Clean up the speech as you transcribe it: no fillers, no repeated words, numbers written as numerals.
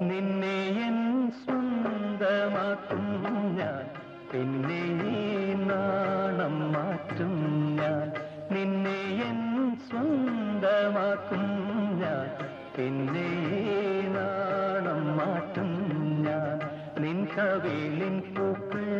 നിന്നെ എൻ സ്വന്തമാക്കും ഞാൻ, പിന്നെ ഈ നാണം മാറ്റും ഞാൻ. നിന്നെ എൻ സ്വന്തമാക്കും ഞാൻ, പിന്നെ ഈ നാണം മാറ്റും ഞാൻ. നിൻ കവിളിൻ പൂക്കൾ